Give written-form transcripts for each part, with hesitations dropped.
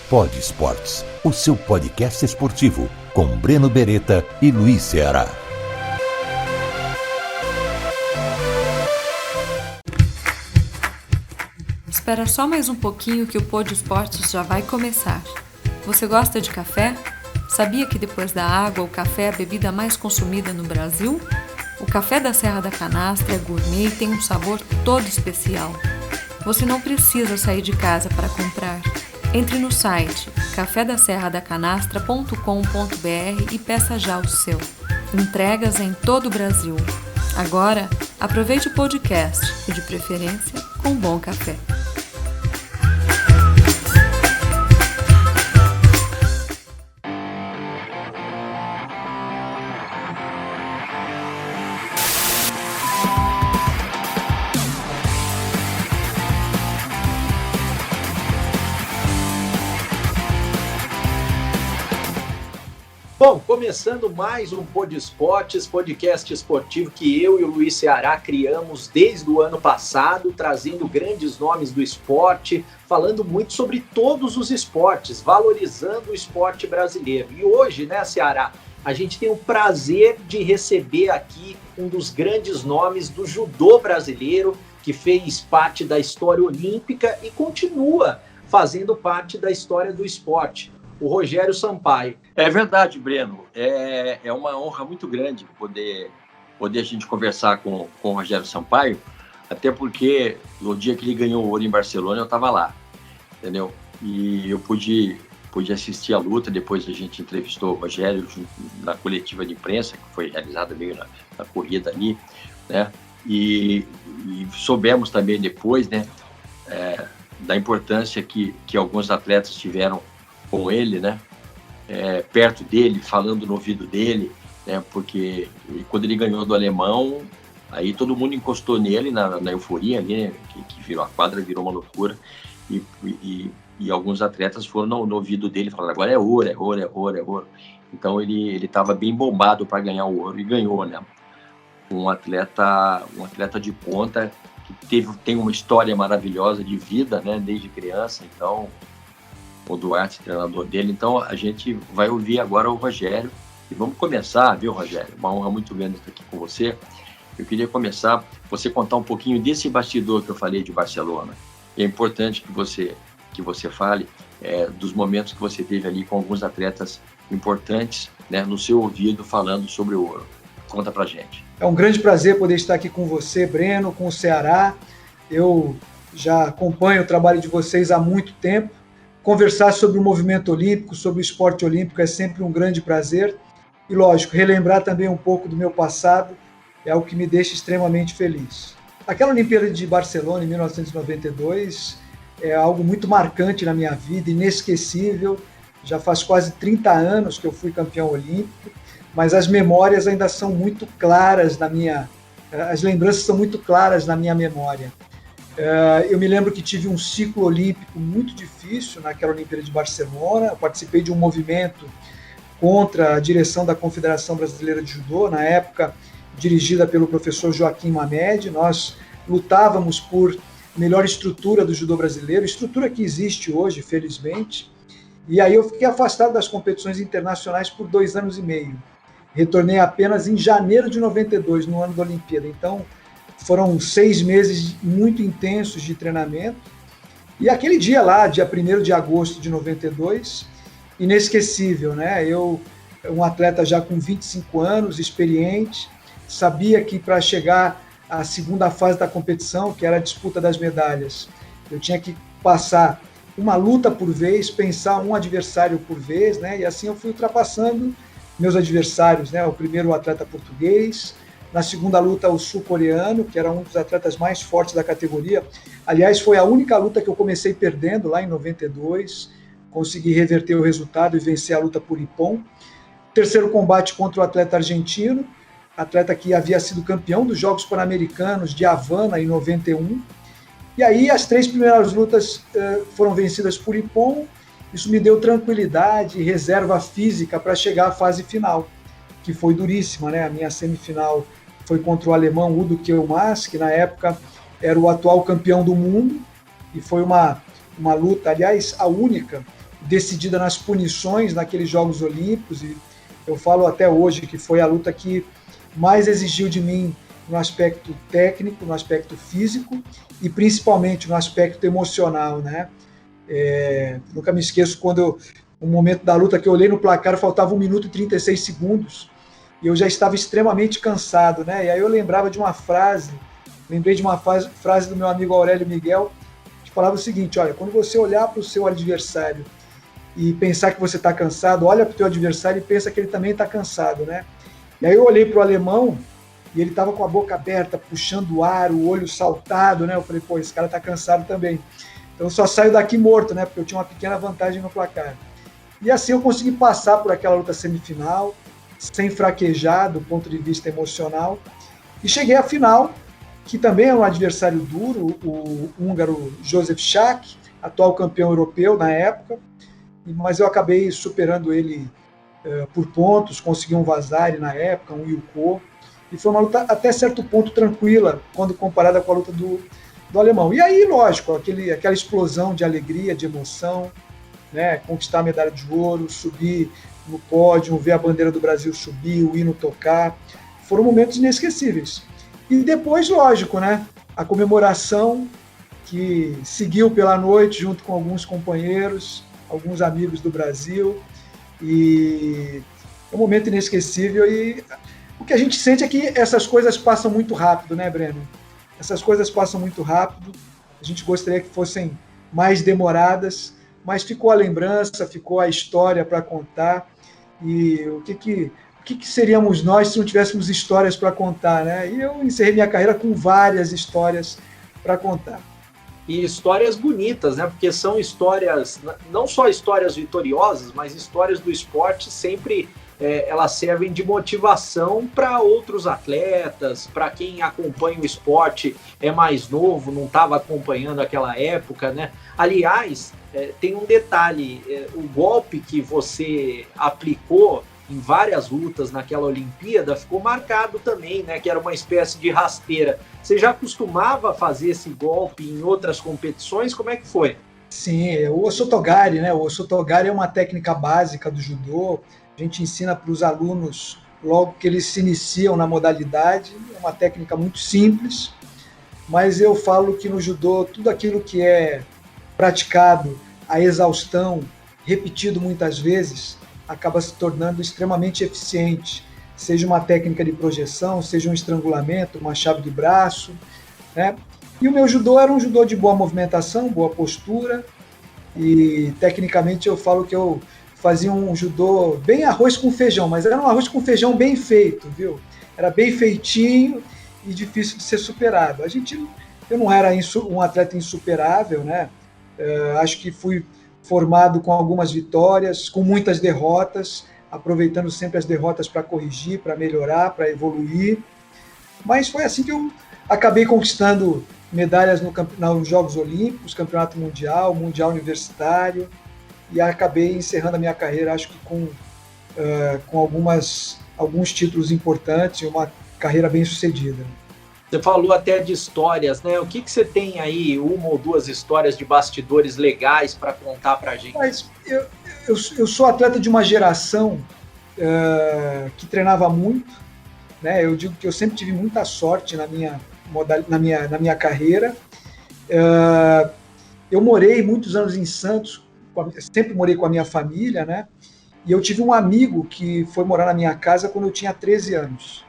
Pod Esportes, o seu podcast esportivo, com Breno Beretta e Luiz Ceará. Espera só mais um pouquinho que o Pod Esportes já vai começar. Você gosta de café? Sabia que depois da água, o café é a bebida mais consumida no Brasil? O café da Serra da Canastra é gourmet e tem um sabor todo especial. Você não precisa sair de casa para comprar. Entre no site cafedaserradacanastra.com.br e peça já o seu. Entregas em todo o Brasil. Agora, aproveite o podcast e, de preferência, com bom café. Bom, começando mais um Pod Esportes, podcast esportivo que eu e o Luiz Ceará criamos desde o ano passado, trazendo grandes nomes do esporte, falando muito sobre todos os esportes, valorizando o esporte brasileiro. E hoje, né, Ceará, a gente tem o prazer de receber aqui um dos grandes nomes do judô brasileiro, que fez parte da história olímpica e continua fazendo parte da história do esporte. O Rogério Sampaio. É verdade, Breno. É uma honra muito grande poder a gente conversar com o Rogério Sampaio, até porque no dia que ele ganhou o ouro em Barcelona, eu estava lá, entendeu? E eu pude assistir a luta, depois a gente entrevistou o Rogério na coletiva de imprensa, que foi realizada meio na corrida ali, né? E soubemos também depois, né, da importância que alguns atletas tiveram com ele, né, perto dele, falando no ouvido dele, né, porque quando ele ganhou do alemão, aí todo mundo encostou nele na euforia ali, né, que virou a quadra, virou uma loucura, e alguns atletas foram no ouvido dele, falando, agora é ouro, é ouro, é ouro, é ouro. Então ele estava bem bombado para ganhar o ouro, e ganhou, né, um atleta de ponta, que tem uma história maravilhosa de vida, né, desde criança. Então o Duarte, treinador dele. Então, a gente vai ouvir agora o Rogério. E vamos começar, viu, Rogério? Uma honra muito grande estar aqui com você. Eu queria começar, você contar um pouquinho desse bastidor que eu falei de Barcelona. É importante que você fale dos momentos que você teve ali com alguns atletas importantes, né, no seu ouvido, falando sobre o ouro. Conta pra gente. É um grande prazer poder estar aqui com você, Breno, com o Ceará. Eu já acompanho o trabalho de vocês há muito tempo. Conversar sobre o movimento olímpico, sobre o esporte olímpico é sempre um grande prazer. E, lógico, relembrar também um pouco do meu passado é algo que me deixa extremamente feliz. Aquela Olimpíada de Barcelona, em 1992, é algo muito marcante na minha vida, inesquecível. Já faz quase 30 anos que eu fui campeão olímpico, mas as memórias ainda são muito claras as lembranças são muito claras na minha memória. Eu me lembro que tive um ciclo olímpico muito difícil naquela Olimpíada de Barcelona. Eu participei de um movimento contra a direção da Confederação Brasileira de Judô, na época dirigida pelo professor Joaquim Mamed. Nós lutávamos por melhor estrutura do judô brasileiro, estrutura que existe hoje, felizmente. E aí eu fiquei afastado das competições internacionais por 2 anos e meio. Retornei apenas em janeiro de 92, no ano da Olimpíada. Então, foram 6 meses muito intensos de treinamento. E aquele dia lá, dia 1º de agosto de 92, inesquecível, né? Eu, um atleta já com 25 anos, experiente, sabia que para chegar à segunda fase da competição, que era a disputa das medalhas, eu tinha que passar uma luta por vez, pensar um adversário por vez, né? E assim eu fui ultrapassando meus adversários, né? O primeiro, o atleta português. Na segunda luta, o sul-coreano, que era um dos atletas mais fortes da categoria. Aliás, foi a única luta que eu comecei perdendo lá em 92. Consegui reverter o resultado e vencer a luta por ippon. Terceiro combate contra o atleta argentino, atleta que havia sido campeão dos Jogos Pan-Americanos de Havana em 91. E aí as 3 primeiras lutas foram vencidas por ippon. Isso me deu tranquilidade e reserva física para chegar à fase final, que foi duríssima, né? A minha semifinal foi contra o alemão Udo Kielmas, que na época era o atual campeão do mundo, e foi uma luta, aliás, a única decidida nas punições naqueles Jogos Olímpicos, e eu falo até hoje que foi a luta que mais exigiu de mim no aspecto técnico, no aspecto físico e principalmente no aspecto emocional, né? Nunca me esqueço quando um momento da luta que eu olhei no placar, faltava 1 minuto e 36 segundos e eu já estava extremamente cansado, né? E aí eu lembrei de uma frase do meu amigo Aurélio Miguel, que falava o seguinte: olha, quando você olhar para o seu adversário e pensar que você está cansado, olha para o teu adversário e pensa que ele também está cansado, né? E aí eu olhei para o alemão e ele estava com a boca aberta, puxando o ar, o olho saltado, né? Eu falei, pô, esse cara está cansado também. Então eu só saio daqui morto, né? Porque eu tinha uma pequena vantagem no placar. E assim eu consegui passar por aquela luta semifinal, sem fraquejar do ponto de vista emocional. E cheguei à final, que também é um adversário duro, o húngaro Josef Schack, atual campeão europeu na época, mas eu acabei superando ele por pontos, consegui um Vasari na época, um Yuko, e foi uma luta até certo ponto tranquila, quando comparada com a luta do alemão. E aí, lógico, aquela explosão de alegria, de emoção, né, conquistar a medalha de ouro, subir no pódio, ver a bandeira do Brasil subir, o hino tocar, foram momentos inesquecíveis. E depois, lógico, né, a comemoração que seguiu pela noite junto com alguns companheiros, alguns amigos do Brasil, e é um momento inesquecível. E o que a gente sente é que essas coisas passam muito rápido, né, Breno? Essas coisas passam muito rápido, a gente gostaria que fossem mais demoradas, mas ficou a lembrança, ficou a história para contar, e o que seríamos nós se não tivéssemos histórias para contar, né? E eu encerrei minha carreira com várias histórias para contar. E histórias bonitas, né? Porque são histórias, não só histórias vitoriosas, mas histórias do esporte sempre elas servem de motivação para outros atletas, para quem acompanha o esporte, é mais novo, não estava acompanhando aquela época, né? Aliás, tem um detalhe, o golpe que você aplicou em várias lutas naquela Olimpíada ficou marcado também, né? Que era uma espécie de rasteira. Você já costumava fazer esse golpe em outras competições? Como é que foi? Sim, o Osotogari, né? O Osotogari é uma técnica básica do judô. A gente ensina para os alunos logo que eles se iniciam na modalidade. É uma técnica muito simples, mas eu falo que no judô tudo aquilo que é praticado à exaustão, repetido muitas vezes, acaba se tornando extremamente eficiente, seja uma técnica de projeção, seja um estrangulamento, uma chave de braço, né? E o meu judô era um judô de boa movimentação, boa postura, e tecnicamente eu falo que eu fazia um judô bem arroz com feijão, mas era um arroz com feijão bem feito, viu? Era bem feitinho e difícil de ser superado. Eu não era um atleta insuperável, né? Acho que fui formado com algumas vitórias, com muitas derrotas, aproveitando sempre as derrotas para corrigir, para melhorar, para evoluir. Mas foi assim que eu acabei conquistando medalhas nos Jogos Olímpicos, Campeonato Mundial, Mundial Universitário, e acabei encerrando a minha carreira, acho que com alguns títulos importantes e uma carreira bem sucedida. Você falou até de histórias, né? O que você tem aí, uma ou duas histórias de bastidores legais para contar para a gente? Mas eu sou atleta de uma geração que treinava muito, né? Eu digo que eu sempre tive muita sorte na minha carreira. Eu morei muitos anos em Santos, sempre morei com a minha família, né? E eu tive um amigo que foi morar na minha casa quando eu tinha 13 anos.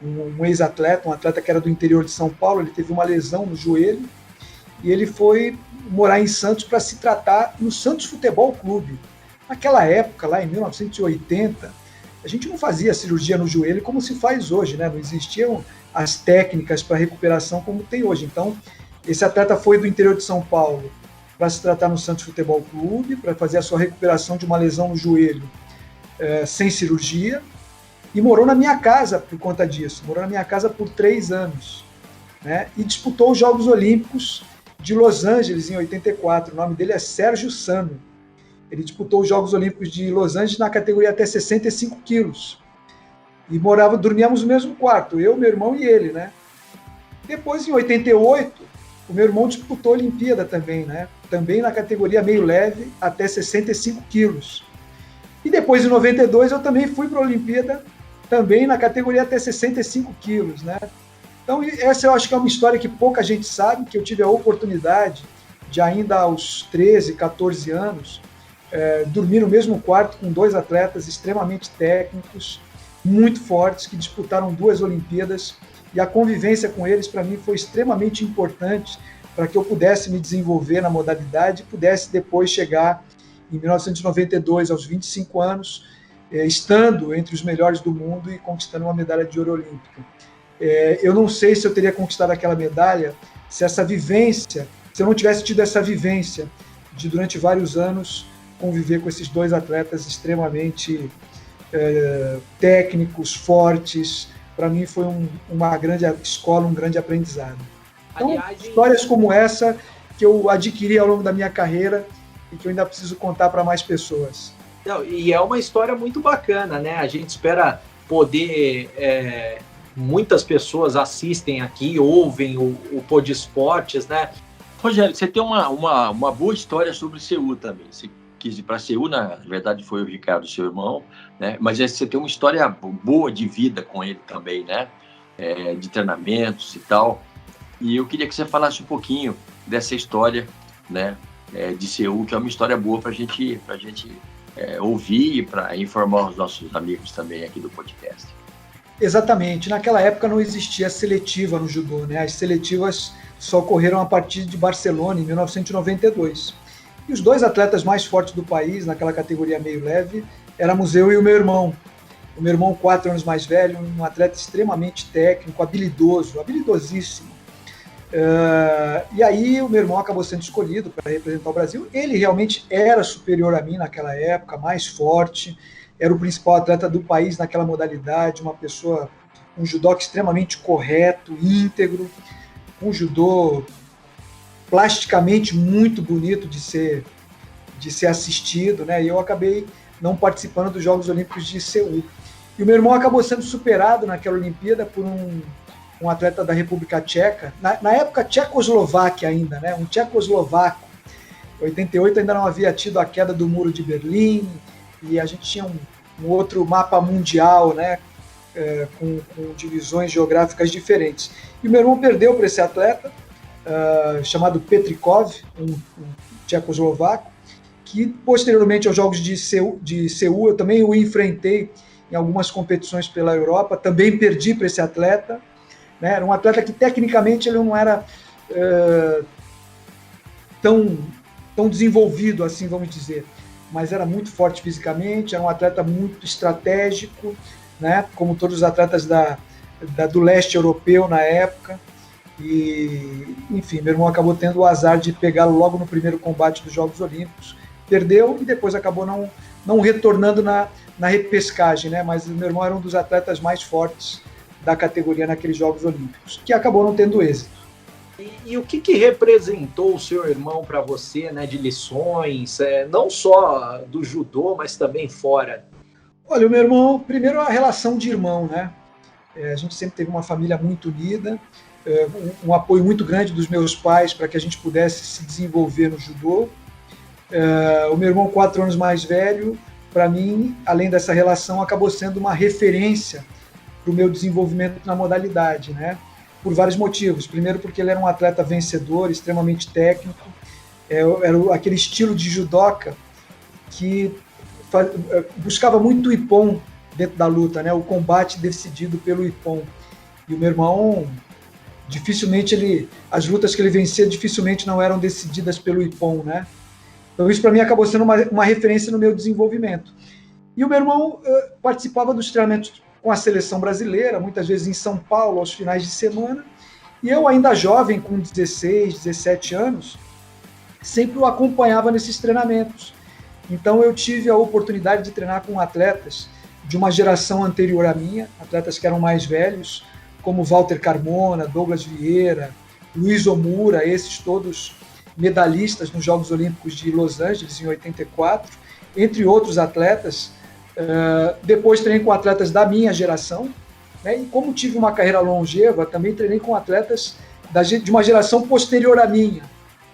Um ex-atleta, um atleta que era do interior de São Paulo, ele teve uma lesão no joelho e ele foi morar em Santos para se tratar no Santos Futebol Clube. Naquela época, lá em 1980, a gente não fazia cirurgia no joelho como se faz hoje, né? Não existiam as técnicas para recuperação como tem hoje. Então, esse atleta foi do interior de São Paulo para se tratar no Santos Futebol Clube, para fazer a sua recuperação de uma lesão no joelho sem cirurgia. E morou na minha casa por conta disso, morou na minha casa por 3 anos, né? E disputou os Jogos Olímpicos de Los Angeles em 84, o nome dele é Sérgio Sano. Ele disputou os Jogos Olímpicos de Los Angeles na categoria até 65 quilos. E dormíamos no mesmo quarto, eu, meu irmão e ele, né? Depois, em 88, o meu irmão disputou a Olimpíada também, né? também na categoria meio leve, até 65 quilos. E depois, em 92, eu também fui para a Olimpíada, também na categoria até 65 quilos, né? Então, essa eu acho que é uma história que pouca gente sabe, que eu tive a oportunidade de, ainda aos 13, 14 anos, dormir no mesmo quarto com 2 atletas extremamente técnicos, muito fortes, que disputaram 2 Olimpíadas, e a convivência com eles, para mim, foi extremamente importante para que eu pudesse me desenvolver na modalidade e pudesse depois chegar, em 1992, aos 25 anos, estando entre os melhores do mundo e conquistando uma medalha de ouro olímpica. Eu não sei se eu teria conquistado aquela medalha se eu não tivesse tido essa vivência de, durante vários anos, conviver com esses 2 atletas extremamente técnicos, fortes. Para mim foi uma grande escola, um grande aprendizado. Então, histórias como essa que eu adquiri ao longo da minha carreira e que eu ainda preciso contar para mais pessoas. Não, e é uma história muito bacana, né? A gente espera poder... muitas pessoas assistem aqui, ouvem o Pod Esportes, né? Rogério, você tem uma boa história sobre Seul também. Você quis ir para Seul, na verdade foi o Ricardo, seu irmão, né? Mas você tem uma história boa de vida com ele também, né? De treinamentos e tal. E eu queria que você falasse um pouquinho dessa história, né? De Seul, que é uma história boa para a gente ouvir e para informar os nossos amigos também aqui do podcast. Exatamente. Naquela época não existia seletiva no judô, né? As seletivas só ocorreram a partir de Barcelona, em 1992. E os 2 atletas mais fortes do país, naquela categoria meio leve, éramos eu e o meu irmão. O meu irmão, 4 anos mais velho, um atleta extremamente técnico, habilidosíssimo. E aí o meu irmão acabou sendo escolhido para representar o Brasil. Ele realmente era superior a mim naquela época, mais forte, era o principal atleta do país naquela modalidade, um judoca extremamente correto, íntegro, um judô plasticamente muito bonito de ser assistido, né? E eu acabei não participando dos Jogos Olímpicos de Seul. E o meu irmão acabou sendo superado naquela Olimpíada por um atleta da República Tcheca, na época Tchecoslováquia ainda, né? Um tchecoslovaco. Em 88 ainda não havia tido a queda do Muro de Berlim, e a gente tinha um outro mapa mundial, né? Com divisões geográficas diferentes. E o meu irmão perdeu para esse atleta, chamado Petrikov, um tchecoslovaco, que posteriormente aos Jogos de Seul eu também o enfrentei em algumas competições pela Europa, também perdi para esse atleta, né? Era um atleta que tecnicamente ele não era tão desenvolvido, assim vamos dizer, mas era muito forte fisicamente, era um atleta muito estratégico, né? Como todos os atletas do leste europeu na época. E, enfim, meu irmão acabou tendo o azar de pegá-lo logo no primeiro combate dos Jogos Olímpicos, perdeu e depois acabou não retornando na repescagem, né? Mas o meu irmão era um dos atletas mais fortes da categoria naqueles Jogos Olímpicos, que acabou não tendo êxito. E o que representou o seu irmão para você, né, de lições, não só do judô, mas também fora? Olha, o meu irmão, primeiro a relação de irmão, né? A gente sempre teve uma família muito unida, um apoio muito grande dos meus pais para que a gente pudesse se desenvolver no judô. O meu irmão, 4 anos mais velho, para mim, além dessa relação, acabou sendo uma referência para o meu desenvolvimento na modalidade, né? Por vários motivos. Primeiro, porque ele era um atleta vencedor, extremamente técnico, era aquele estilo de judoca que buscava muito o ippon dentro da luta, né? O combate decidido pelo ippon. E o meu irmão, dificilmente as lutas que ele vencia dificilmente não eram decididas pelo ippon, né? Então isso para mim acabou sendo uma referência no meu desenvolvimento. E o meu irmão participava dos treinamentos com a seleção brasileira, muitas vezes em São Paulo, aos finais de semana, e eu ainda jovem, com 16, 17 anos, sempre o acompanhava nesses treinamentos. Então eu tive a oportunidade de treinar com atletas de uma geração anterior à minha, atletas que eram mais velhos, como Walter Carmona, Douglas Vieira, Luiz Omura, esses todos medalhistas nos Jogos Olímpicos de Los Angeles em 84, entre outros atletas. Depois treinei com atletas da minha geração, né? E como tive uma carreira longeva, também treinei com atletas de uma geração posterior à minha,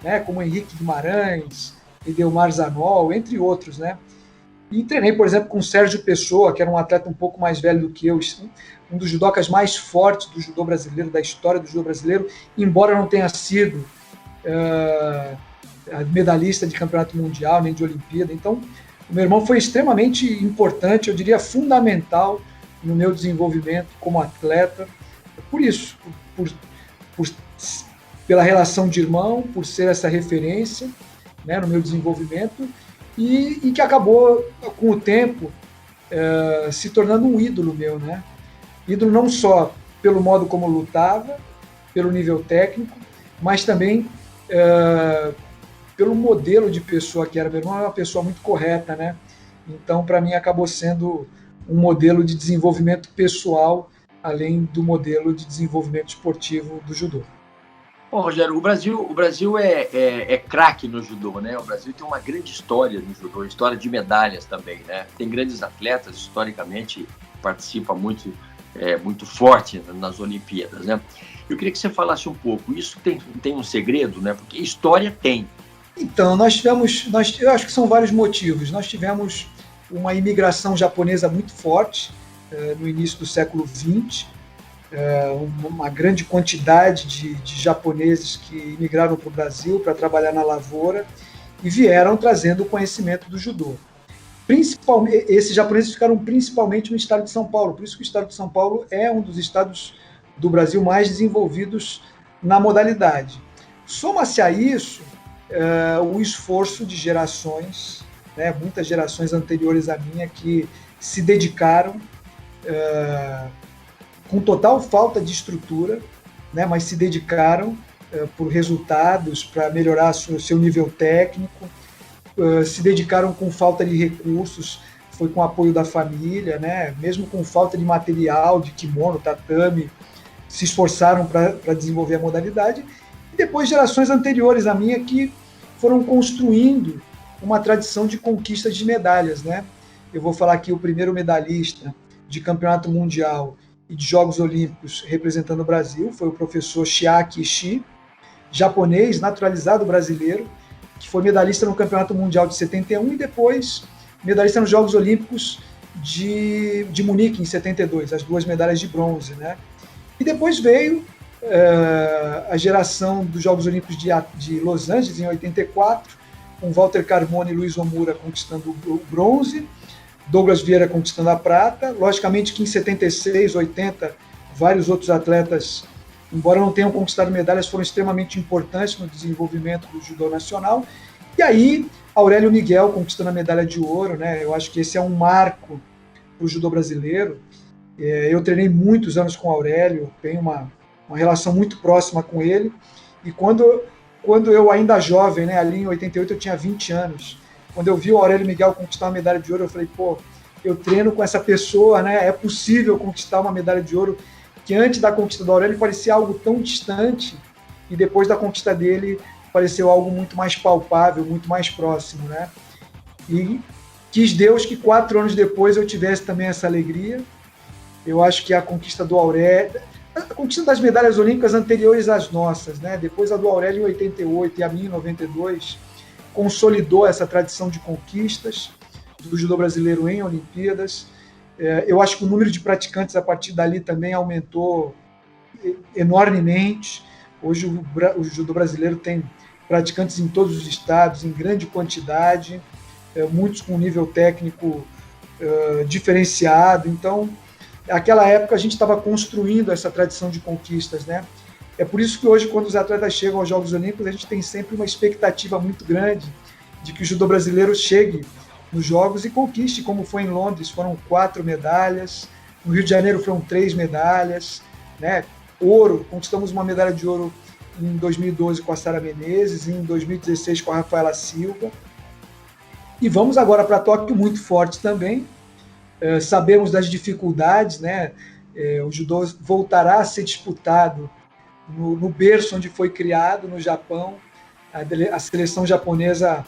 né, como Henrique Guimarães, Edelmar Zanol, entre outros, né? E treinei, por exemplo, com o Sérgio Pessoa, que era um atleta um pouco mais velho do que eu, um dos judocas mais fortes do judô brasileiro, da história do judô brasileiro, embora não tenha sido medalhista de campeonato mundial, nem de Olimpíada. Então, o meu irmão foi extremamente importante, eu diria fundamental no meu desenvolvimento como atleta, por isso, pela relação de irmão, por ser essa referência, né, no meu desenvolvimento, e que acabou, com o tempo, se tornando um ídolo meu, né? Ídolo não só pelo modo como lutava, pelo nível técnico, mas também pelo modelo de pessoa que era. Meu irmão era uma pessoa muito correta, né? Então, para mim, acabou sendo um modelo de desenvolvimento pessoal, além do modelo de desenvolvimento esportivo do judô. Bom, Rogério, o Brasil é craque no judô, né? O Brasil tem uma grande história no judô, história de medalhas também, né? Tem grandes atletas, historicamente, participa muito forte nas Olimpíadas, né? Eu queria que você falasse um pouco, isso tem um segredo, né? Porque história tem. Então, eu acho que são vários motivos. Nós tivemos uma imigração japonesa muito forte no início do século XX, uma grande quantidade de japoneses que imigraram para o Brasil para trabalhar na lavoura e vieram trazendo o conhecimento do judô. Esses japoneses ficaram principalmente no estado de São Paulo, por isso que o estado de São Paulo é um dos estados do Brasil mais desenvolvidos na modalidade. Soma-se a isso o esforço de gerações, né, muitas gerações anteriores à minha, que se dedicaram com total falta de estrutura, né, mas se dedicaram por resultados, para melhorar o seu nível técnico, se dedicaram com falta de recursos, foi com apoio da família, né, mesmo com falta de material, de kimono, tatame, se esforçaram para desenvolver a modalidade. E depois gerações anteriores à minha que foram construindo uma tradição de conquista de medalhas, né? Eu vou falar aqui o primeiro medalhista de campeonato mundial e de Jogos Olímpicos representando o Brasil, foi o professor Chiaki Ishii, japonês, naturalizado brasileiro, que foi medalhista no Campeonato Mundial de 71 e depois medalhista nos Jogos Olímpicos de Munique, em 72, as 2 medalhas de bronze, né? E depois veio a geração dos Jogos Olímpicos de Los Angeles, em 84, com Walter Carmona e Luiz Omura conquistando o bronze, Douglas Vieira conquistando a prata. Logicamente que em 76, 80, vários outros atletas, embora não tenham conquistado medalhas, foram extremamente importantes no desenvolvimento do judô nacional. E aí, Aurélio Miguel conquistando a medalha de ouro, né? Eu acho que esse é um marco para o judô brasileiro. Eu treinei muitos anos com o Aurélio, tenho uma relação muito próxima com ele, e quando eu ainda jovem, né, ali em 88 eu tinha 20 anos, quando eu vi o Aurélio Miguel conquistar uma medalha de ouro, eu falei, pô, eu treino com essa pessoa, né, é possível conquistar uma medalha de ouro, que antes da conquista do Aurélio parecia algo tão distante, e depois da conquista dele pareceu algo muito mais palpável, muito mais próximo, né, e quis Deus que 4 anos depois eu tivesse também essa alegria. Eu acho que a conquista do Aurélio, a conquista das medalhas olímpicas anteriores às nossas, né? Depois a do Aurélio em 88 e a minha em 92, consolidou essa tradição de conquistas do judô brasileiro em Olimpíadas. Eu acho que o número de praticantes a partir dali também aumentou enormemente. Hoje o judô brasileiro tem praticantes em todos os estados, em grande quantidade, muitos com nível técnico diferenciado. Então, naquela época a gente estava construindo essa tradição de conquistas, né? É por isso que hoje, quando os atletas chegam aos Jogos Olímpicos, a gente tem sempre uma expectativa muito grande de que o judô brasileiro chegue nos Jogos e conquiste, como foi em Londres, foram 4 medalhas, no Rio de Janeiro foram 3 medalhas, né? Ouro, conquistamos uma medalha de ouro em 2012 com a Sara Menezes, em 2016 com a Rafaela Silva, e vamos agora para Tóquio muito forte também. Sabemos das dificuldades, né? O judô voltará a ser disputado no berço onde foi criado, no Japão, a seleção japonesa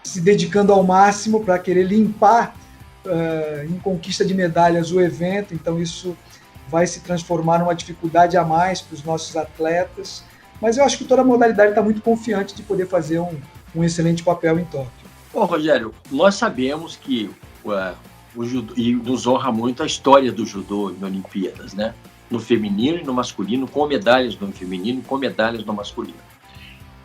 se dedicando ao máximo para querer limpar em conquista de medalhas o evento, então isso vai se transformar numa dificuldade a mais para os nossos atletas, Mas eu acho que toda a modalidade está muito confiante de poder fazer um excelente papel em Tóquio. Bom, Rogério, nós sabemos que o judô, e nos honra muito a história do judô em Olimpíadas, né? No feminino e no masculino, com medalhas no feminino e com medalhas no masculino.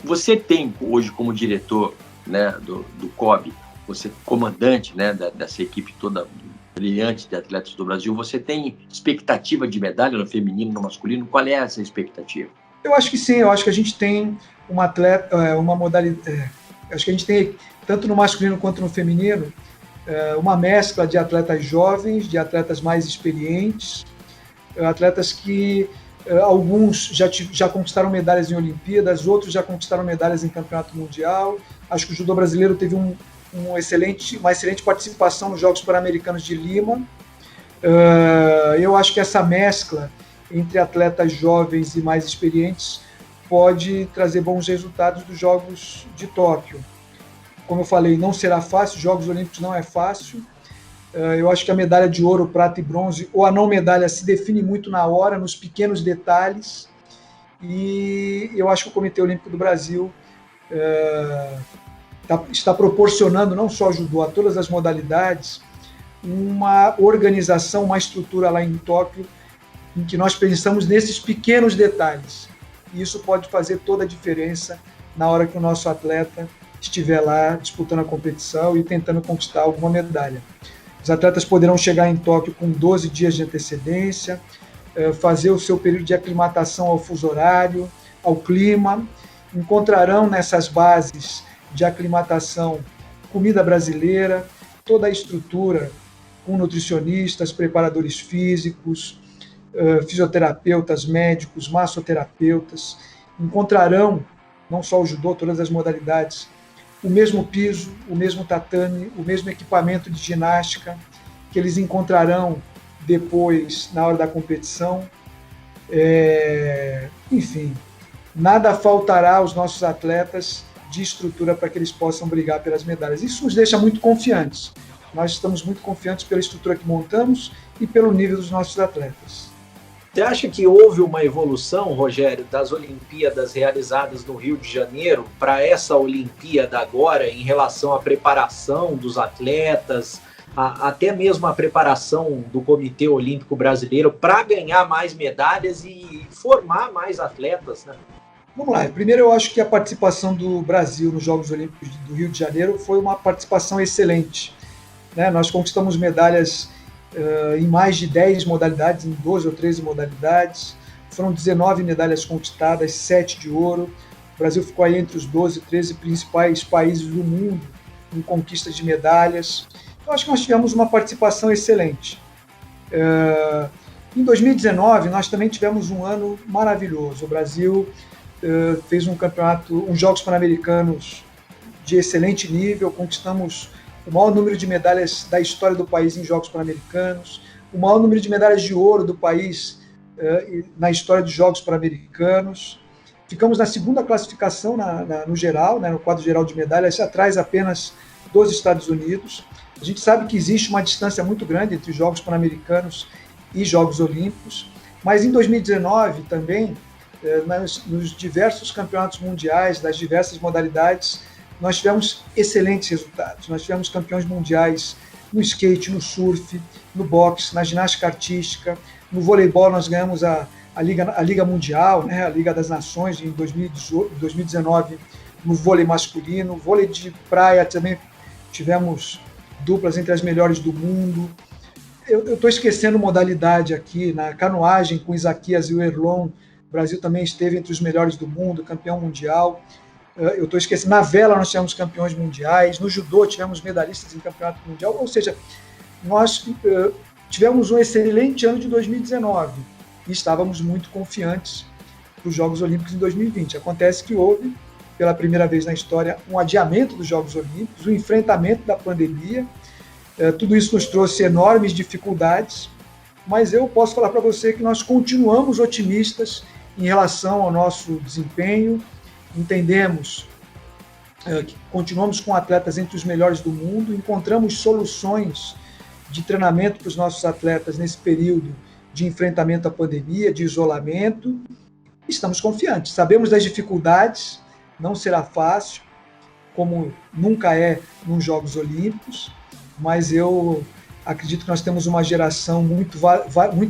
Você tem hoje como diretor, né, do COB, você comandante, né, dessa equipe toda brilhante de atletas do Brasil, você tem expectativa de medalha no feminino e no masculino? Qual é essa expectativa? Eu acho que sim, eu acho que a gente tem uma modalidade, acho que a gente tem, tanto no masculino quanto no feminino, uma mescla de atletas jovens, de atletas mais experientes, atletas que alguns já conquistaram medalhas em Olimpíadas, outros já conquistaram medalhas em Campeonato Mundial. Acho que o judô brasileiro teve uma excelente participação nos Jogos Pan-Americanos de Lima. Eu acho que essa mescla entre atletas jovens e mais experientes pode trazer bons resultados dos Jogos de Tóquio. Como eu falei, não será fácil, Jogos Olímpicos não é fácil. Eu acho que a medalha de ouro, prata e bronze, ou a não medalha, se define muito na hora, nos pequenos detalhes. E eu acho que o Comitê Olímpico do Brasil está proporcionando, não só ao judô, a todas as modalidades, uma organização, uma estrutura lá em Tóquio, em que nós pensamos nesses pequenos detalhes. E isso pode fazer toda a diferença na hora que o nosso atleta estiver lá disputando a competição e tentando conquistar alguma medalha. Os atletas poderão chegar em Tóquio com 12 dias de antecedência, fazer o seu período de aclimatação ao fuso horário, ao clima, encontrarão nessas bases de aclimatação comida brasileira, toda a estrutura com nutricionistas, preparadores físicos, fisioterapeutas, médicos, massoterapeutas. Encontrarão, não só o judô, todas as modalidades, o mesmo piso, o mesmo tatame, o mesmo equipamento de ginástica que eles encontrarão depois na hora da competição. Enfim, nada faltará aos nossos atletas de estrutura para que eles possam brigar pelas medalhas. Isso nos deixa muito confiantes. Nós estamos muito confiantes pela estrutura que montamos e pelo nível dos nossos atletas. Você acha que houve uma evolução, Rogério, das Olimpíadas realizadas no Rio de Janeiro para essa Olimpíada agora, em relação à preparação dos atletas, até mesmo a preparação do Comitê Olímpico Brasileiro para ganhar mais medalhas e formar mais atletas, né? Vamos lá. Primeiro, eu acho que a participação do Brasil nos Jogos Olímpicos do Rio de Janeiro foi uma participação excelente, né? Nós conquistamos medalhas em mais de 10 modalidades, em 12 ou 13 modalidades. Foram 19 medalhas conquistadas, 7 de ouro. O Brasil ficou aí entre os 12, 13 principais países do mundo em conquista de medalhas. Então, acho que nós tivemos uma participação excelente. Em 2019, nós também tivemos um ano maravilhoso. O Brasil fez uns Jogos Pan-Americanos de excelente nível, conquistamos o maior número de medalhas da história do país em Jogos Pan-Americanos, o maior número de medalhas de ouro do país na história dos Jogos Pan-Americanos. Ficamos na segunda classificação no geral, né, no quadro geral de medalhas, atrás apenas dos Estados Unidos. A gente sabe que existe uma distância muito grande entre os Jogos Pan-Americanos e Jogos Olímpicos, mas em 2019 também, nos diversos campeonatos mundiais, das diversas modalidades, nós tivemos excelentes resultados. Nós tivemos campeões mundiais no skate, no surf, no boxe, na ginástica artística, no voleibol nós ganhamos a Liga Mundial, né, a Liga das Nações em 2019 no vôlei masculino, vôlei de praia também tivemos duplas entre as melhores do mundo. Eu estou esquecendo modalidade aqui, na canoagem com Isaquias e o Erlon, o Brasil também esteve entre os melhores do mundo, campeão mundial. Eu estou esquecendo, na vela nós tivemos campeões mundiais, no judô tivemos medalhistas em campeonato mundial, ou seja, nós tivemos um excelente ano de 2019 e estávamos muito confiantes para os Jogos Olímpicos em 2020. Acontece que houve, pela primeira vez na história, um adiamento dos Jogos Olímpicos, um enfrentamento da pandemia. Tudo isso nos trouxe enormes dificuldades, mas eu posso falar para você que nós continuamos otimistas em relação ao nosso desempenho. Entendemos que continuamos com atletas entre os melhores do mundo, encontramos soluções de treinamento para os nossos atletas nesse período de enfrentamento à pandemia, de isolamento, estamos confiantes. Sabemos das dificuldades, não será fácil, como nunca é nos Jogos Olímpicos, mas eu acredito que nós temos uma geração muito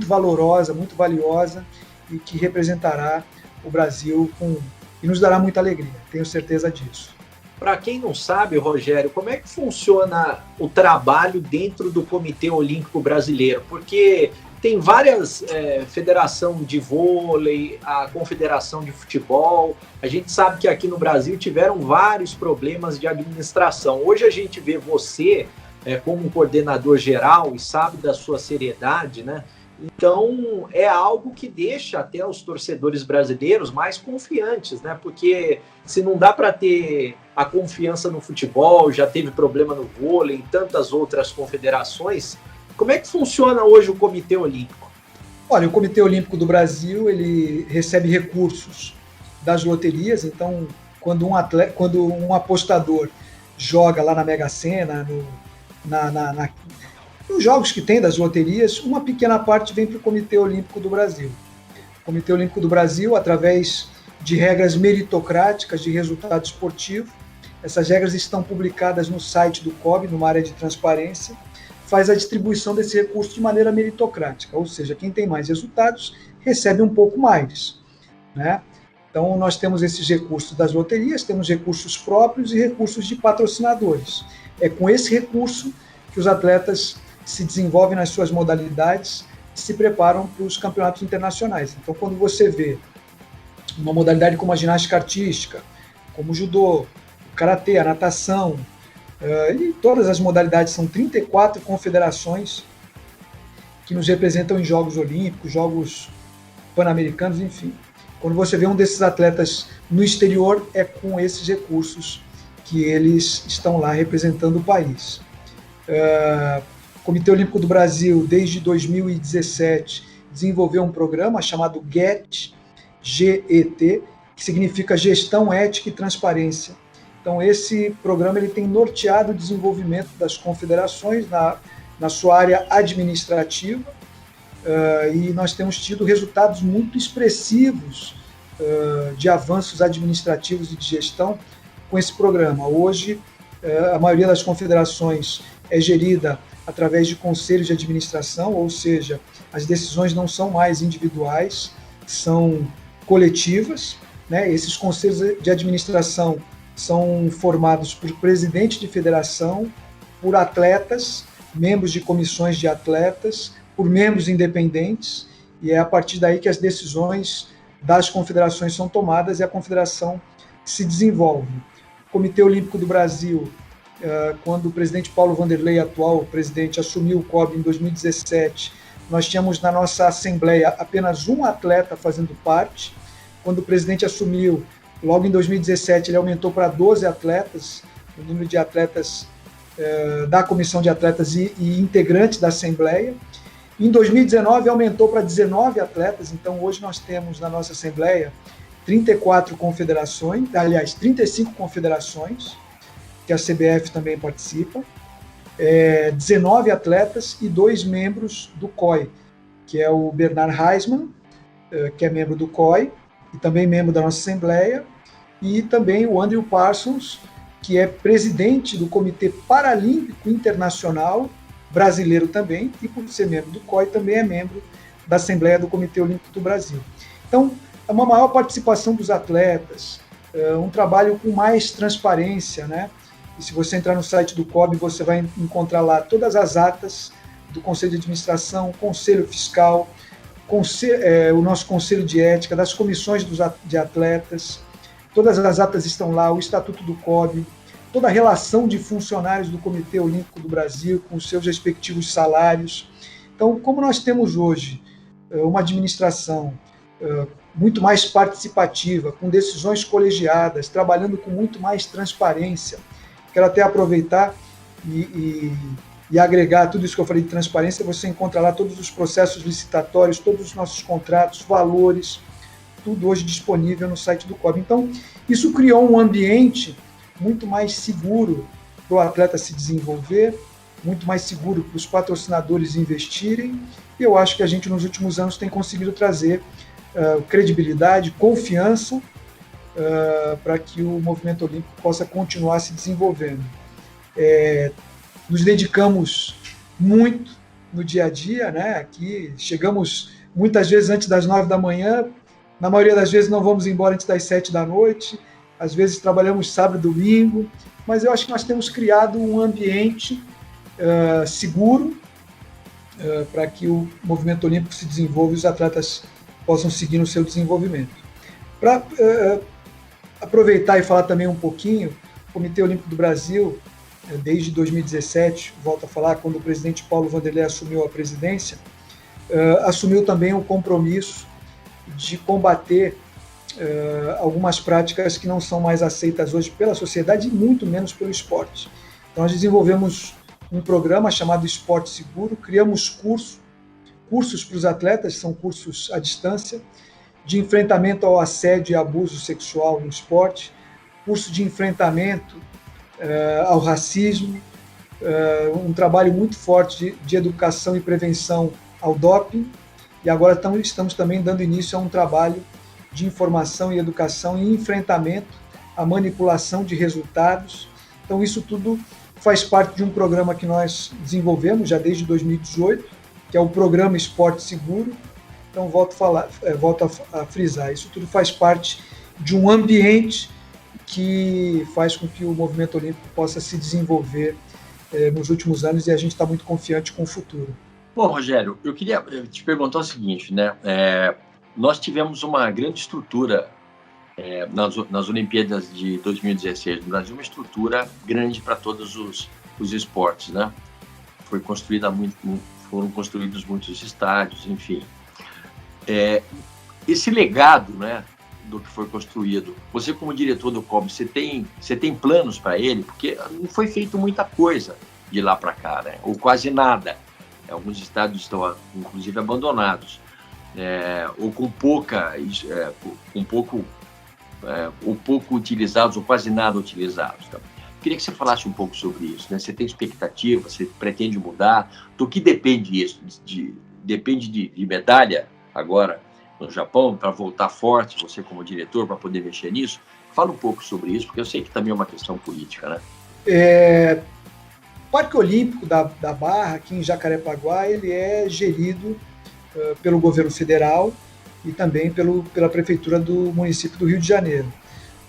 valorosa, muito valiosa, e que representará o Brasil e nos dará muita alegria, tenho certeza disso. Para quem não sabe, Rogério, como é que funciona o trabalho dentro do Comitê Olímpico Brasileiro? Porque tem várias federações de vôlei, a Confederação de Futebol. A gente sabe que aqui no Brasil tiveram vários problemas de administração. Hoje a gente vê você como um coordenador geral e sabe da sua seriedade, né? Então, é algo que deixa até os torcedores brasileiros mais confiantes, né? Porque se não dá para ter a confiança no futebol, já teve problema no vôlei, em tantas outras confederações, como é que funciona hoje o Comitê Olímpico? Olha, o Comitê Olímpico do Brasil, ele recebe recursos das loterias, então, quando um apostador joga lá na Mega Sena, nos jogos que tem das loterias, uma pequena parte vem para o Comitê Olímpico do Brasil. O Comitê Olímpico do Brasil, através de regras meritocráticas de resultado esportivo, essas regras estão publicadas no site do COB, numa área de transparência, faz a distribuição desse recurso de maneira meritocrática, ou seja, quem tem mais resultados recebe um pouco mais, né? Então, nós temos esses recursos das loterias, temos recursos próprios e recursos de patrocinadores. É com esse recurso que os atletas se desenvolvem nas suas modalidades e se preparam para os campeonatos internacionais. Então, quando você vê uma modalidade como a ginástica artística, como o judô, o karatê, a natação, e todas as modalidades, são 34 confederações que nos representam em Jogos Olímpicos, Jogos Pan-Americanos, enfim. Quando você vê um desses atletas no exterior, é com esses recursos que eles estão lá representando o país. O Comitê Olímpico do Brasil, desde 2017, desenvolveu um programa chamado GET, G-E-T, que significa Gestão, Ética e Transparência. Então, esse programa ele tem norteado o desenvolvimento das confederações na sua área administrativa, e nós temos tido resultados muito expressivos de avanços administrativos e de gestão com esse programa. Hoje, a maioria das confederações é gerida através de conselhos de administração, ou seja, as decisões não são mais individuais, são coletivas, né? Esses conselhos de administração são formados por presidente de federação, por atletas, membros de comissões de atletas, por membros independentes, e é a partir daí que as decisões das confederações são tomadas e a confederação se desenvolve. O Comitê Olímpico do Brasil, quando o presidente Paulo Vanderlei, atual presidente, assumiu o COB em 2017, nós tínhamos na nossa assembleia apenas um atleta fazendo parte. Quando o presidente assumiu, logo em 2017, ele aumentou para 12 atletas, o número de atletas da comissão de atletas e integrantes da assembleia. Em 2019, aumentou para 19 atletas, então hoje nós temos na nossa assembleia 34 confederações, aliás, 35 confederações, que a CBF também participa, 19 atletas e 2 membros do COI, que é o Bernard Heisman, que é membro do COI, e também membro da nossa Assembleia, e também o Andrew Parsons, que é presidente do Comitê Paralímpico Internacional, brasileiro também, e por ser membro do COI, também é membro da Assembleia do Comitê Olímpico do Brasil. Então, é uma maior participação dos atletas, um trabalho com mais transparência, né? E se você entrar no site do COB, você vai encontrar lá todas as atas do Conselho de Administração, Conselho Fiscal, o nosso Conselho de Ética, das comissões de atletas, todas as atas estão lá, o Estatuto do COB, toda a relação de funcionários do Comitê Olímpico do Brasil com os seus respectivos salários. Então, como nós temos hoje uma administração muito mais participativa, com decisões colegiadas, trabalhando com muito mais transparência, quero até aproveitar e agregar tudo isso que eu falei de transparência. Você encontra lá todos os processos licitatórios, todos os nossos contratos, valores, tudo hoje disponível no site do COB. Então, isso criou um ambiente muito mais seguro para o atleta se desenvolver, muito mais seguro para os patrocinadores investirem, e eu acho que a gente, nos últimos anos, tem conseguido trazer credibilidade, confiança para que o movimento olímpico possa continuar se desenvolvendo. Nos dedicamos muito no dia a dia, né? Aqui chegamos muitas vezes antes das 9 da manhã, na maioria das vezes não vamos embora antes das 7 da noite, às vezes trabalhamos sábado e domingo, mas eu acho que nós temos criado um ambiente seguro para que o movimento olímpico se desenvolva e os atletas possam seguir no seu desenvolvimento. Para aproveitar e falar também um pouquinho, o Comitê Olímpico do Brasil, desde 2017, volto a falar, quando o presidente Paulo Vanderlei assumiu a presidência, assumiu também o compromisso de combater algumas práticas que não são mais aceitas hoje pela sociedade e muito menos pelo esporte. Então, nós desenvolvemos um programa chamado Esporte Seguro, criamos cursos para os atletas, são cursos à distância, de enfrentamento ao assédio e abuso sexual no esporte, curso de enfrentamento ao racismo, um trabalho muito forte de educação e prevenção ao doping, e agora estamos também dando início a um trabalho de informação e educação e enfrentamento à manipulação de resultados. Então, isso tudo faz parte de um programa que nós desenvolvemos já desde 2018, que é o Programa Esporte Seguro. Então, volto a frisar, isso tudo faz parte de um ambiente que faz com que o movimento olímpico possa se desenvolver nos últimos anos, e a gente está muito confiante com o futuro. Bom, Rogério, eu queria te perguntar o seguinte, né? Nós tivemos uma grande estrutura nas Olimpíadas de 2016 no Brasil, uma estrutura grande para todos os esportes, né? Foram construídos muitos estádios, enfim. Esse legado, né, do que foi construído, você como diretor do COB, você tem planos para ele? Porque não foi feito muita coisa de lá para cá, né? Ou quase nada. Alguns estádios estão, inclusive, abandonados, ou com pouco utilizados, ou quase nada utilizados. Então, queria que você falasse um pouco sobre isso, né? Você tem expectativa, você pretende mudar? Do que depende isso? Depende de medalha agora no Japão, para voltar forte, você como diretor, para poder mexer nisso? Fala um pouco sobre isso, porque eu sei que também é uma questão política, né? O Parque Olímpico da Barra, aqui em Jacarepaguá, ele é gerido pelo governo federal e também pela prefeitura do município do Rio de Janeiro.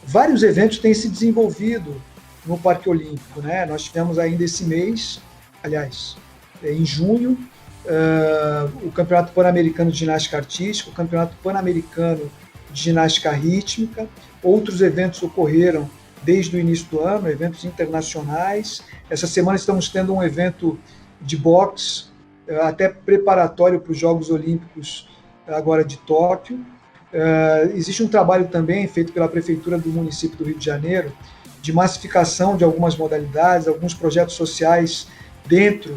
Vários eventos têm se desenvolvido no Parque Olímpico, né? Nós tivemos ainda esse mês, aliás, em junho, o Campeonato Pan-Americano de Ginástica Artística, o Campeonato Pan-Americano de Ginástica Rítmica. Outros eventos ocorreram desde o início do ano, eventos internacionais. Essa semana estamos tendo um evento de boxe, até preparatório para os Jogos Olímpicos agora de Tóquio. Existe um trabalho também feito pela Prefeitura do município do Rio de Janeiro de massificação de algumas modalidades, alguns projetos sociais dentro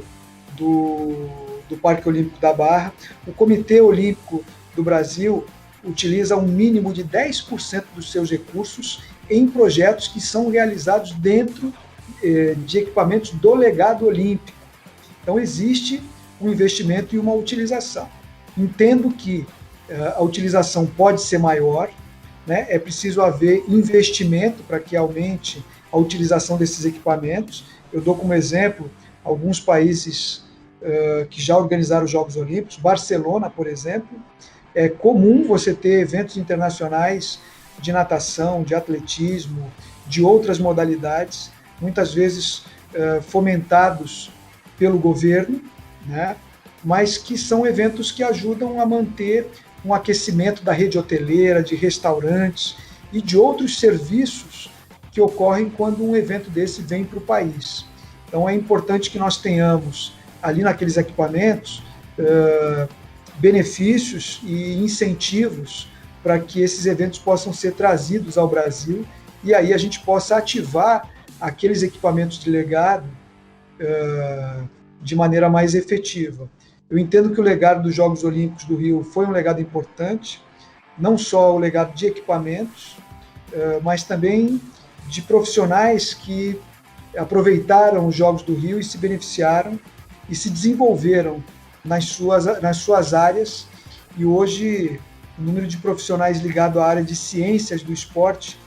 do Parque Olímpico da Barra. O Comitê Olímpico do Brasil utiliza um mínimo de 10% dos seus recursos em projetos que são realizados dentro de equipamentos do legado olímpico. Então, existe um investimento e uma utilização. Entendo que a utilização pode ser maior, né? É preciso haver investimento para que aumente a utilização desses equipamentos. Eu dou como exemplo alguns países que já organizaram os Jogos Olímpicos. Barcelona, por exemplo, é comum você ter eventos internacionais de natação, de atletismo, de outras modalidades, muitas vezes fomentados pelo governo, né? Mas que são eventos que ajudam a manter um aquecimento da rede hoteleira, de restaurantes e de outros serviços que ocorrem quando um evento desse vem para o país. Então é importante que nós tenhamos ali naqueles equipamentos benefícios e incentivos para que esses eventos possam ser trazidos ao Brasil e aí a gente possa ativar aqueles equipamentos de legado de maneira mais efetiva. Eu entendo que o legado dos Jogos Olímpicos do Rio foi um legado importante, não só o legado de equipamentos, mas também de profissionais que aproveitaram os Jogos do Rio e se beneficiaram e se desenvolveram nas suas áreas, e hoje o número de profissionais ligados à área de ciências do esporte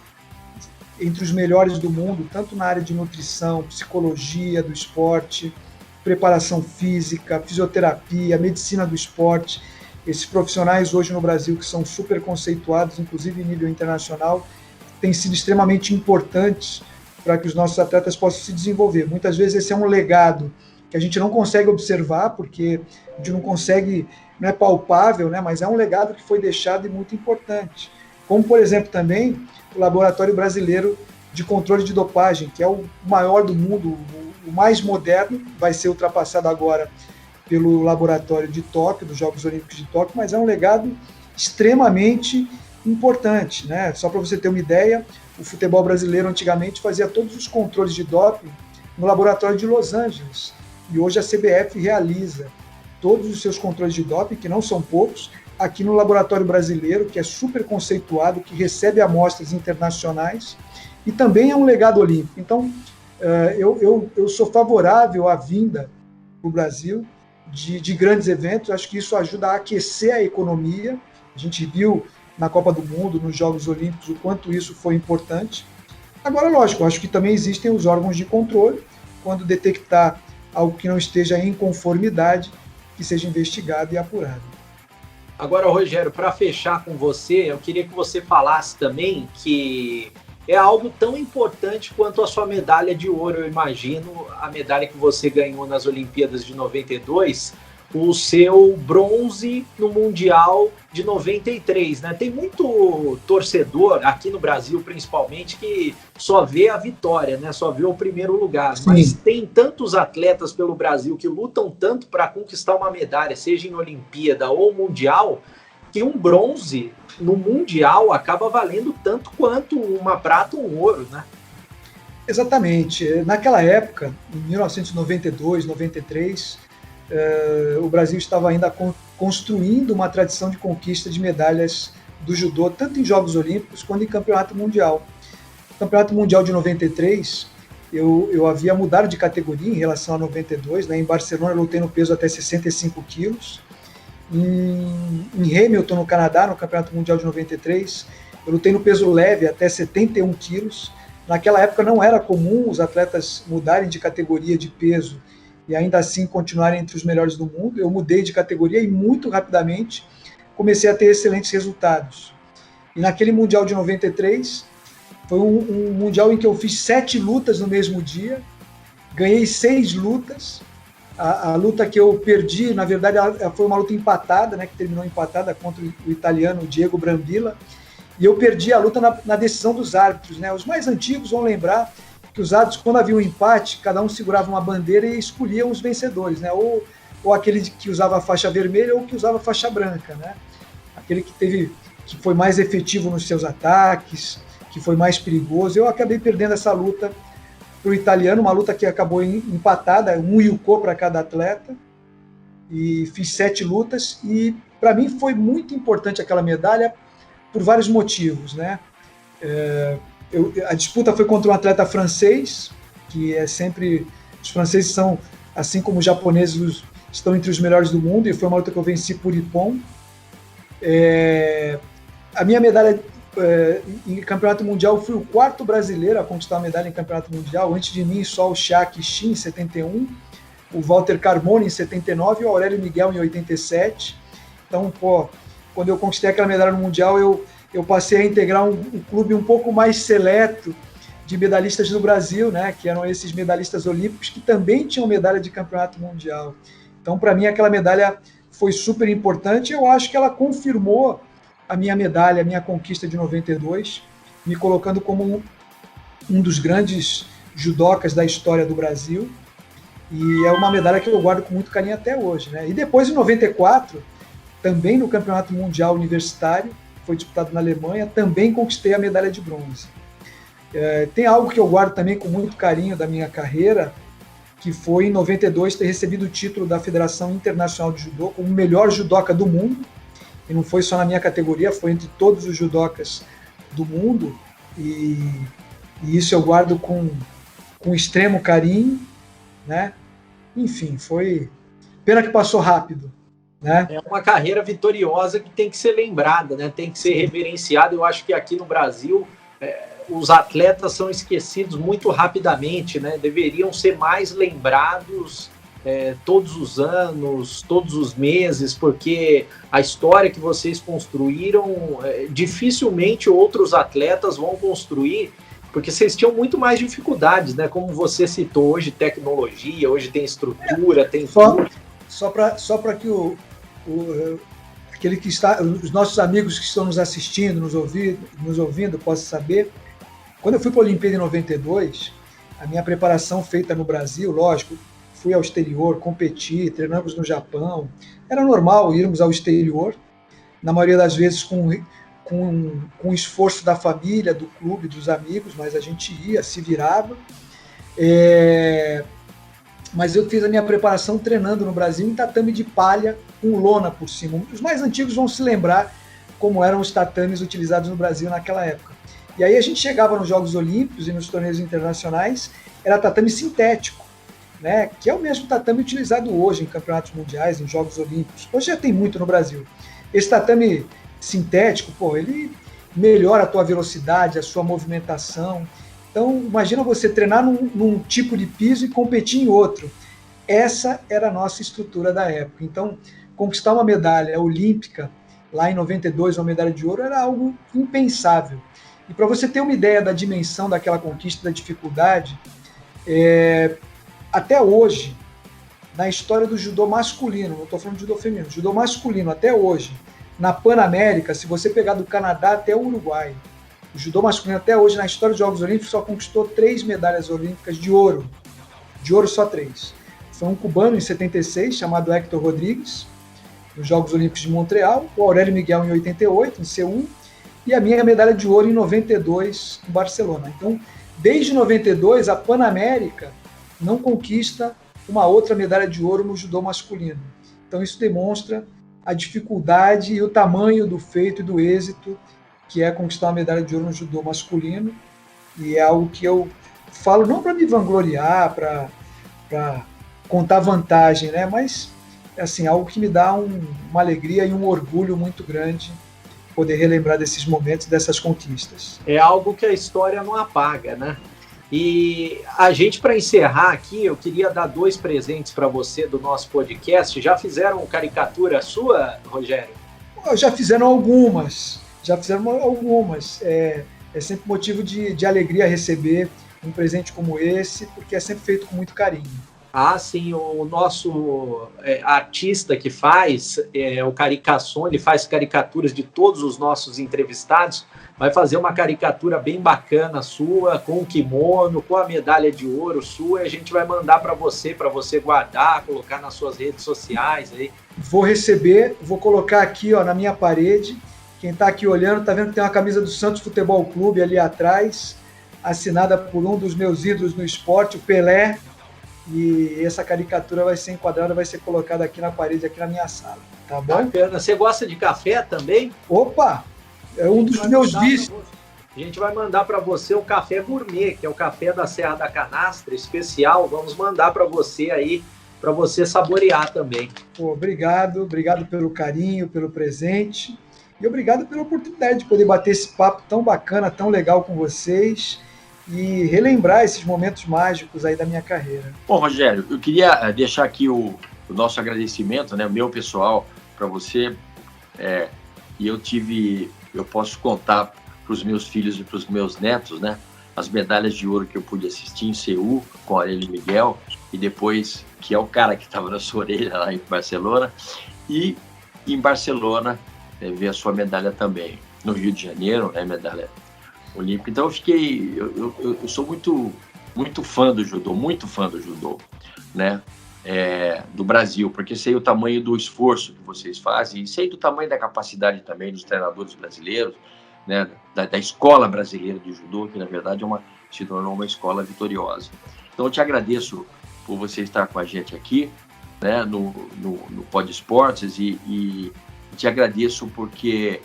entre os melhores do mundo, tanto na área de nutrição, psicologia do esporte, preparação física, fisioterapia, medicina do esporte. Esses profissionais hoje no Brasil, que são super conceituados, inclusive em nível internacional, têm sido extremamente importantes para que os nossos atletas possam se desenvolver. Muitas vezes esse é um legado que a gente não consegue observar, porque a gente não consegue, não é palpável, né, mas é um legado que foi deixado e muito importante. Como, por exemplo, também o Laboratório Brasileiro de Controle de Dopagem, que é o maior do mundo, o mais moderno, vai ser ultrapassado agora pelo Laboratório de Tóquio, dos Jogos Olímpicos de Tóquio, mas é um legado extremamente importante, né? Só para você ter uma ideia, o futebol brasileiro antigamente fazia todos os controles de doping no laboratório de Los Angeles, e hoje a CBF realiza todos os seus controles de doping, que não são poucos, aqui no laboratório brasileiro, que é super conceituado, que recebe amostras internacionais, e também é um legado olímpico. Então, eu sou favorável à vinda para o Brasil de grandes eventos. Acho que isso ajuda a aquecer a economia. A gente viu na Copa do Mundo, nos Jogos Olímpicos, o quanto isso foi importante. Agora, lógico, acho que também existem os órgãos de controle, quando detectar algo que não esteja em conformidade, que seja investigado e apurado. Agora, Rogério, para fechar com você, eu queria que você falasse também que é algo tão importante quanto a sua medalha de ouro, eu imagino, a medalha que você ganhou nas Olimpíadas de 92, o seu bronze no Mundial de 93, né? Tem muito torcedor, aqui no Brasil principalmente, que só vê a vitória, né? Só vê o primeiro lugar. Sim. Mas tem tantos atletas pelo Brasil que lutam tanto para conquistar uma medalha, seja em Olimpíada ou Mundial, que um bronze no Mundial acaba valendo tanto quanto uma prata ou um ouro, né? Exatamente. Naquela época, em 1992, 93, o Brasil estava ainda construindo uma tradição de conquista de medalhas do judô, tanto em Jogos Olímpicos quanto em Campeonato Mundial. No Campeonato Mundial de 93, eu havia mudado de categoria em relação a 92, né? Em Barcelona eu lutei no peso até 65 quilos. Em Hamilton, no Canadá, no Campeonato Mundial de 93, eu lutei no peso leve até 71 quilos. Naquela época não era comum os atletas mudarem de categoria de peso e ainda assim continuarem entre os melhores do mundo. Eu mudei de categoria e muito rapidamente comecei a ter excelentes resultados. E naquele Mundial de 93, foi um Mundial em que eu fiz 7 lutas no mesmo dia, ganhei 6 lutas. A luta que eu perdi, na verdade, foi uma luta empatada, né, que terminou empatada contra o italiano Diego Brambilla, e eu perdi a luta na decisão dos árbitros, né? Os mais antigos vão lembrar que os árbitros, quando havia um empate, cada um segurava uma bandeira e escolhia os vencedores, né? Ou aquele que usava a faixa vermelha ou que usava a faixa branca, né? Aquele que foi mais efetivo nos seus ataques, que foi mais perigoso. Eu acabei perdendo essa luta para o italiano, uma luta que acabou empatada, um yuko para cada atleta, e fiz 7 lutas, e para mim foi muito importante aquela medalha por vários motivos, né? A disputa foi contra um atleta francês, que é sempre... Os franceses são, assim como os japoneses, estão entre os melhores do mundo, e foi uma luta que eu venci por ippon. A minha medalha em campeonato mundial, eu fui o 4º brasileiro a conquistar a medalha em campeonato mundial. Antes de mim, só o Shaq Shin, em 71, o Walter Carmona, em 79, e o Aurélio Miguel, em 87. Então, quando eu conquistei aquela medalha no mundial, eu passei a integrar um clube um pouco mais seleto de medalhistas do Brasil, né, que eram esses medalhistas olímpicos que também tinham medalha de campeonato mundial. Então, para mim, aquela medalha foi super importante. Eu acho que ela confirmou a minha medalha, a minha conquista de 92, me colocando como um dos grandes judocas da história do Brasil. E é uma medalha que eu guardo com muito carinho até hoje, né? E depois, em 94, também no Campeonato Mundial Universitário, foi disputado na Alemanha, também conquistei a medalha de bronze. Tem algo que eu guardo também com muito carinho da minha carreira, que foi em 92 ter recebido o título da Federação Internacional de Judô como o melhor judoca do mundo, e não foi só na minha categoria, foi entre todos os judocas do mundo, e isso eu guardo com extremo carinho, né? Enfim, foi... Pena que passou rápido. né? É uma carreira vitoriosa que tem que ser lembrada, né? Tem que ser reverenciada. Eu acho que aqui no Brasil os atletas são esquecidos muito rapidamente, né? Deveriam ser mais lembrados todos os anos, todos os meses, porque a história que vocês construíram, dificilmente outros atletas vão construir, porque vocês tinham muito mais dificuldades, né? Como você citou, hoje tecnologia, hoje tem estrutura, tem tudo. Só para que aquele que está, os nossos amigos que estão nos assistindo, nos ouvindo, possam saber, quando eu fui para a Olimpíada em 92, a minha preparação feita no Brasil, lógico, fui ao exterior, competi, treinamos no Japão, era normal irmos ao exterior, na maioria das vezes com o esforço da família, do clube, dos amigos, mas a gente ia, se virava. Mas eu fiz a minha preparação treinando no Brasil em tatame de palha, com lona por cima. Os mais antigos vão se lembrar como eram os tatames utilizados no Brasil naquela época. E aí a gente chegava nos Jogos Olímpicos e nos torneios internacionais, era tatame sintético, né? Que é o mesmo tatame utilizado hoje em campeonatos mundiais, em Jogos Olímpicos. Hoje já tem muito no Brasil. Esse tatame sintético, ele melhora a tua velocidade, a sua movimentação. Então, imagina você treinar num tipo de piso e competir em outro. Essa era a nossa estrutura da época. Então, conquistar uma medalha olímpica, lá em 92, uma medalha de ouro, era algo impensável. E para você ter uma ideia da dimensão daquela conquista, da dificuldade, até hoje, na história do judô masculino, não estou falando de judô feminino, judô masculino até hoje, na Pan-América, se você pegar do Canadá até o Uruguai, o judô masculino até hoje, na história dos Jogos Olímpicos, só conquistou 3 medalhas olímpicas de ouro. De ouro, só 3. Foi um cubano em 76, chamado Héctor Rodrigues, nos Jogos Olímpicos de Montreal, o Aurélio Miguel em 88, em Seul, e a minha medalha de ouro em 92, em Barcelona. Então, desde 92, a Pan-América não conquista uma outra medalha de ouro no judô masculino. Então, isso demonstra a dificuldade e o tamanho do feito e do êxito que é conquistar uma medalha de ouro no judô masculino, e é algo que eu falo não para me vangloriar, para contar vantagem, né? Mas assim, algo que me dá uma alegria e um orgulho muito grande poder relembrar desses momentos, dessas conquistas. É algo que a história não apaga, né? E a gente, para encerrar aqui, eu queria dar 2 presentes para você do nosso podcast. Já fizeram caricatura sua, Rogério? Já fizeram algumas. É sempre motivo de alegria receber um presente como esse, porque é sempre feito com muito carinho. Ah, sim, o nosso artista que faz, o Caricação, ele faz caricaturas de todos os nossos entrevistados, vai fazer uma caricatura bem bacana sua, com o kimono, com a medalha de ouro sua, e a gente vai mandar para você guardar, colocar nas suas redes sociais. Aí. Vou receber, vou colocar aqui na minha parede. Quem está aqui olhando está vendo que tem uma camisa do Santos Futebol Clube ali atrás, assinada por um dos meus ídolos no esporte, o Pelé, e essa caricatura vai ser enquadrada, vai ser colocada aqui na parede, aqui na minha sala, tá bom? Bacana. Você gosta de café também? Opa! É um dos meus vícios. A gente vai mandar para você o café gourmet, que é o café da Serra da Canastra, especial. Vamos mandar para você aí, para você saborear também. Obrigado pelo carinho, pelo presente. E obrigado pela oportunidade de poder bater esse papo tão bacana, tão legal com vocês e relembrar esses momentos mágicos aí da minha carreira. Bom, Rogério, eu queria deixar aqui o nosso agradecimento, né, o meu pessoal, para você. E eu posso contar para os meus filhos e para os meus netos, né, as medalhas de ouro que eu pude assistir em Seul com o Aurélio Miguel, e depois, que é o cara que estava na sua orelha lá em Barcelona, e em Barcelona, ver a sua medalha também. No Rio de Janeiro, né, medalha olímpica. Então eu sou muito fã do judô, né, do Brasil, porque sei o tamanho do esforço que vocês fazem, e sei do tamanho da capacidade também dos treinadores brasileiros, né, da escola brasileira de judô, que na verdade se tornou uma escola vitoriosa. Então eu te agradeço por você estar com a gente aqui, né, no Pod Esportes, e te agradeço porque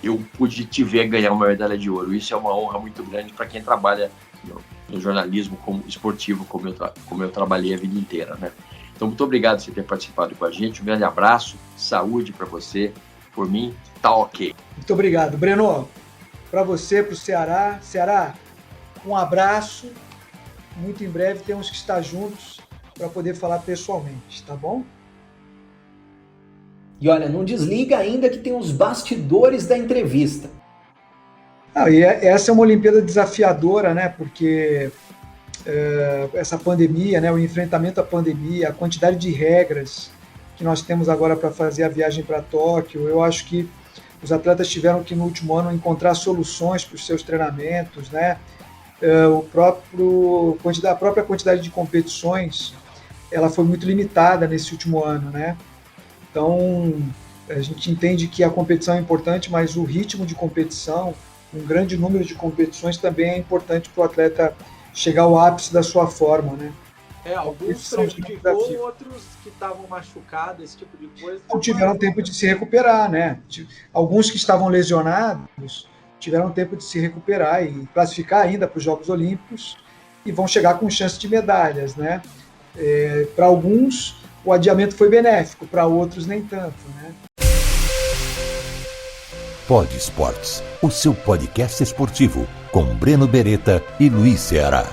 eu pude te ver ganhar uma medalha de ouro. Isso é uma honra muito grande para quem trabalha no jornalismo esportivo, como eu trabalhei a vida inteira, né? Então, muito obrigado por você ter participado com a gente. Um grande abraço, saúde para você. Por mim, tá ok. Muito obrigado. Breno, para você, para o Ceará. Ceará, um abraço. Muito em breve temos que estar juntos para poder falar pessoalmente, tá bom? E olha, não desliga ainda que tem os bastidores da entrevista. Essa é uma Olimpíada desafiadora, né? Porque essa pandemia, né? O enfrentamento à pandemia, a quantidade de regras que nós temos agora para fazer a viagem para Tóquio, eu acho que os atletas tiveram que, no último ano, encontrar soluções para os seus treinamentos, né? A própria quantidade de competições, ela foi muito limitada nesse último ano, né? Então, a gente entende que a competição é importante, mas o ritmo de competição, um grande número de competições também é importante para o atleta chegar ao ápice da sua forma, né? Alguns prejudicou, outros que estavam machucados, esse tipo de coisa. Não tiveram tempo de se recuperar, né? Alguns que estavam lesionados tiveram tempo de se recuperar e classificar ainda para os Jogos Olímpicos e vão chegar com chance de medalhas, né? Para alguns, o adiamento foi benéfico, para outros nem tanto, né? Pod Esportes, o seu podcast esportivo, com Breno Beretta e Luiz Ceará.